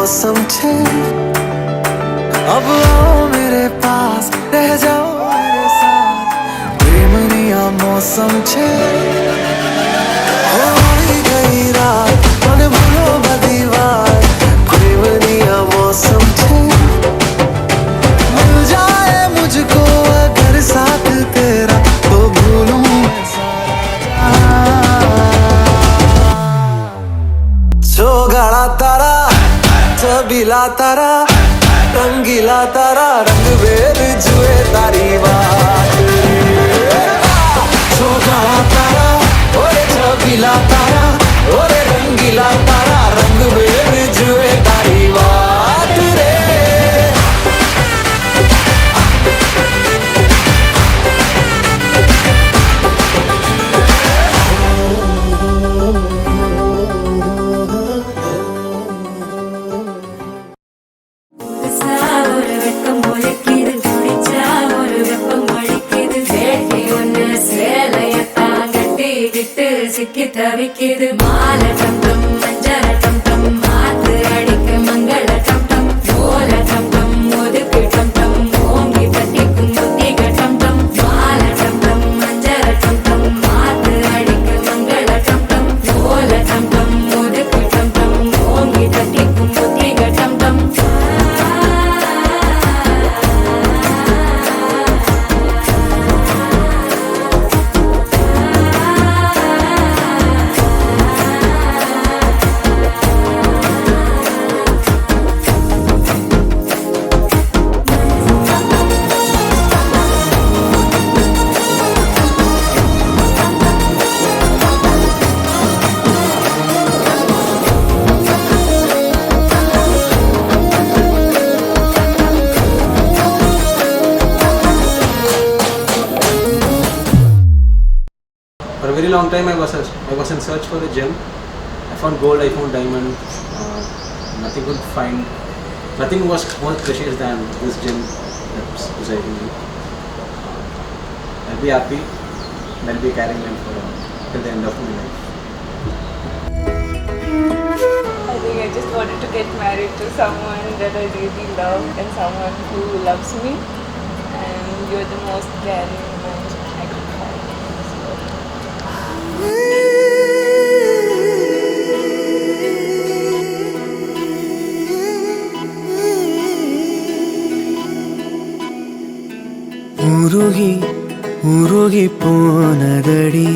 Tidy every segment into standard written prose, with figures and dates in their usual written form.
मौसम छे अब आओ मेरे पास रह जाओ मेरे साथ प्रेमनिया मौसम छे हो गई रात मन भूलो बदी बात प्रेमनिया मौसम छे मिल जाए मुझको अगर साथ तेरा तो भूलूं मैं सारा गाड़ा तारा छबीला तारा रंगीला तारा रंग बेर जुए तारी बात गाड़ा तारा ओरे छबीला तारा ओरे रंगीला तारा रंग बेर जुए तारी बात रे சிக்கி தவிக்கிது மால டம் டம் மஞ்சள டம் டம் மாத்து அடிக்க மங்கள டம் டம் ஓல டம் டம் ஒதுக்கு டம் டம் ஓங்கி தட்டிக்கும் புத்திக டம் டம் மால டம் டம் மஞ்சள டம் டம் மாத்து அடிக்க மங்கள டம் டம் ஓல டம் டம் ஒதுக்கு டம் டம் ஓங்கி தட்டிக்கும் புத்திக டம் டம் For a very long time, I was in search for a gem. I found gold, I found diamond. Nothing could find. Nothing was more precious than this gem that's residing me. I'll be happy. And I'll be carrying them till the end of my life. I think I just wanted to get married to someone that I really love and someone who loves me. And you're the most caring man I could find. உருகி உருகி போனதடி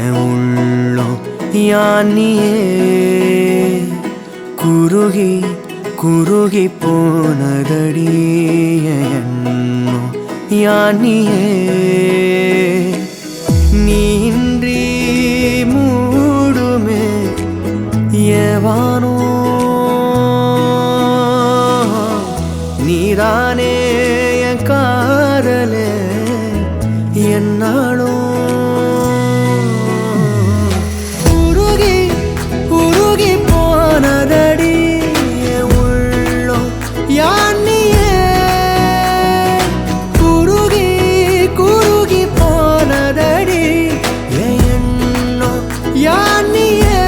என் உள்ளம் யானியே குருகி குருகி போனதடி என் எண்ணம் யானியே நீன்றி மூடுமே ஏவானோ நீதானே என் காதலே என்னாலும் உருகி உருகி போனதடி என் உள்ளம் யானியே குருகி குருகி போனதடி என் எண்ணம் யானியே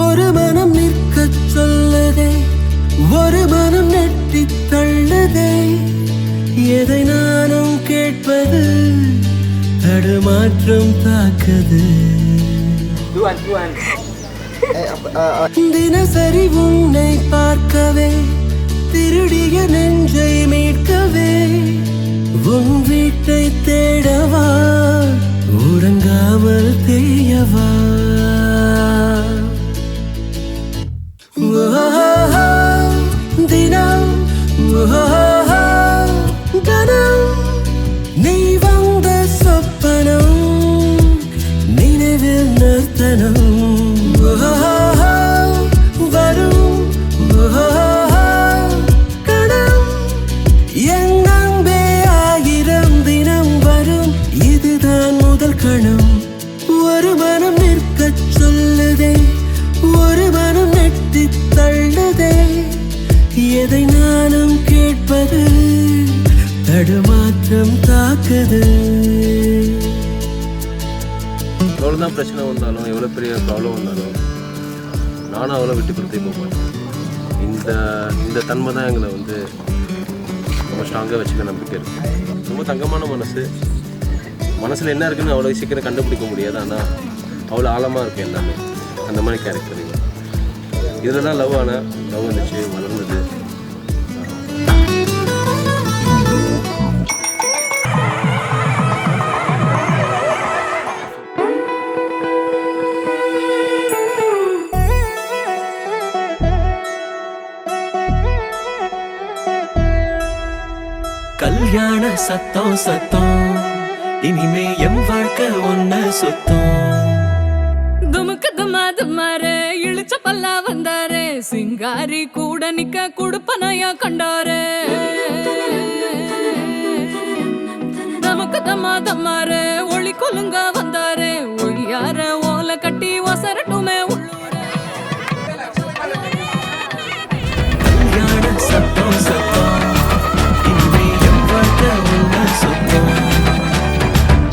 ஒரு மனம் நிற்கச் சொல்லுதே ஒரு மனம் நெட்டித் தள்ளுதே எதை நானும் கேட்பது தடுமாற்றம் தாக்குது தினசரி உன்னை பார்க்கவே திருடிய நெஞ்சு எதை நானும் கேட்பது தடுமாற்றம் தாக்குது. எவ்வளோதான் பிரச்சனை வந்தாலும் எவ்வளோ பெரிய ப்ராப்ளம் வந்தாலும் நானும் அவ்வளோ விட்டு கொடுத்தே போக மாட்டேன். இந்த தன்மை தான் எங்களை வந்து ரொம்ப ஸ்ட்ராங்காக வச்சுக்க நம்பிக்கை இருக்குது. ரொம்ப தங்கமான மனசில் என்ன இருக்குன்னு அவ்வளோ சீக்கிரம் கண்டுபிடிக்க முடியாது. ஆனால் அவ்வளோ ஆழமாக இருக்கும் எல்லாமே. அந்த மாதிரி கேரக்டர் இதில் தான் லவ் வந்துச்சு, வளர்ந்தது. கல்யாண சத்தம் சத்தம் இனிமே என் வாழ்க்கை ஒன்ன சுத்தம். துமுக்கு துமாரே இழுச்ச பல்லா வந்தாரே, சிங்காரி கூட நிக்க குடுப்பனையா கண்டாரே. நமக்கு தம்மாரே ஒளி கொலுங்க வந்தாரே, ஒளியார ஓலை கட்டி ஒசரட்டுமே உள்ளூர. கல்யாண சத்தம் சத்தம் இனிமே என் வாழ்க்கை ஒன்ன சுத்தம்.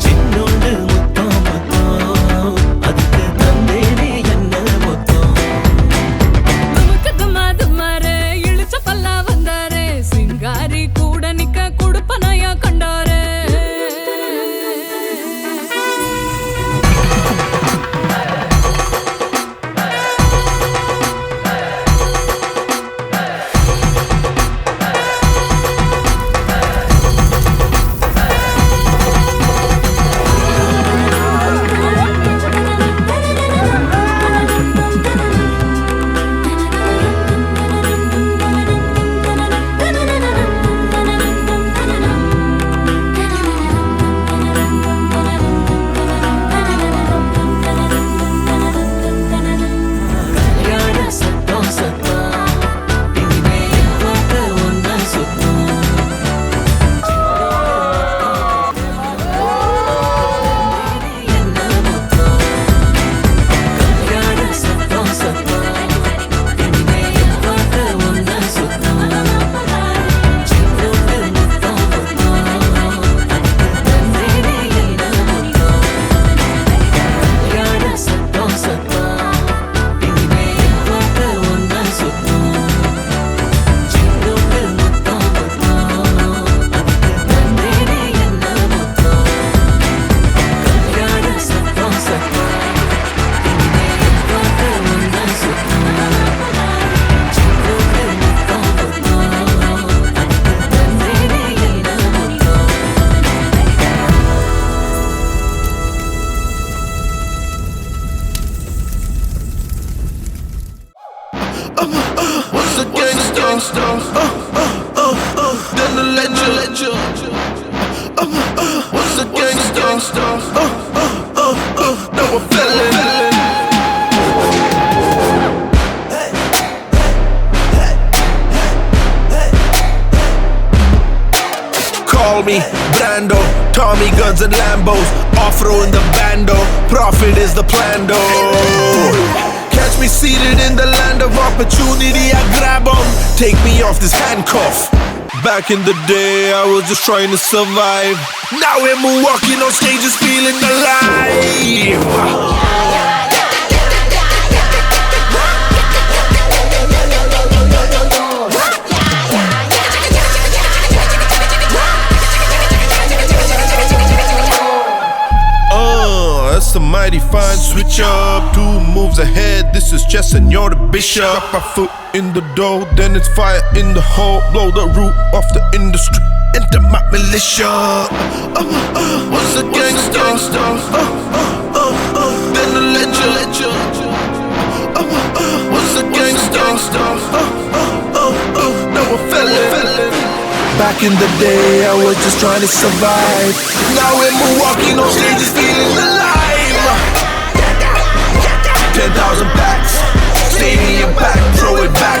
சின்னோண்டு முத்தம் முத்தம் அதுக்கு தந்தேனே என்ன மொத்தம். நமக்கு தம்மாரே இழுச்ச பல்லா வந்தாரே, சிங்காரி கூட நிக்க குடுப்பனையா கண்டாரே. What's a gangster? Then a legend. What's a gangster? Now a felon. Call me Brando, Tommy guns and Lambos, off-road in the bando, profit is the plan though. Catch me seated in the land of opportunity, I grab 'em, take me off this handcuff. Back in the day, I was just trying to survive. Now we're walking on stages feeling alive. That's a mighty fine switch up. 2 moves ahead, this is chess and you're the bishop. Got my foot in the door, then it's fire in the hole. Blow the roof off the industry, enter my militia. What's a gangster? Then a legend. What's a gangster? Now a felon. Back in the day, I was just trying to survive. Now we're walking on stages feeling alive. 10,000 packs, stadium pack, throw it back,